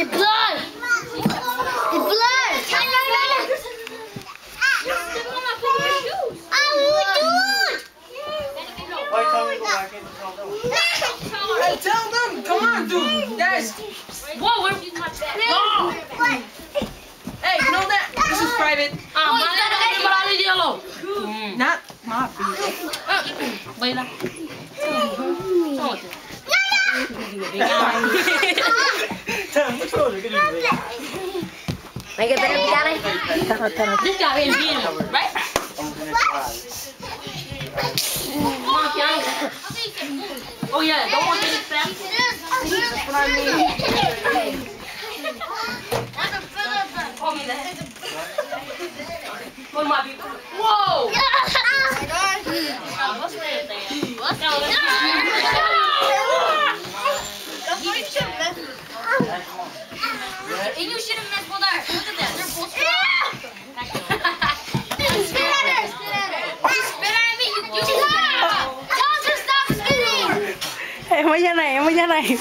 It's blood! It's blood! Hey, tell them! Come on, dude! Guys! Whoa, where's my bag? No! Hey, you know that? This is private. Not my video. Wait up. Make it better, Gary. This guy is being right? Come on, Keanu. Oh yeah, don't want to get fast. That's what I mean. Hold me that. Hold my people. Whoa! What's that thing? What's and you should have messed with her. Look at that. They're both spit at her. Spit at me. You stop. Tell us to stop spitting. Em mới ra này, em mới ra này.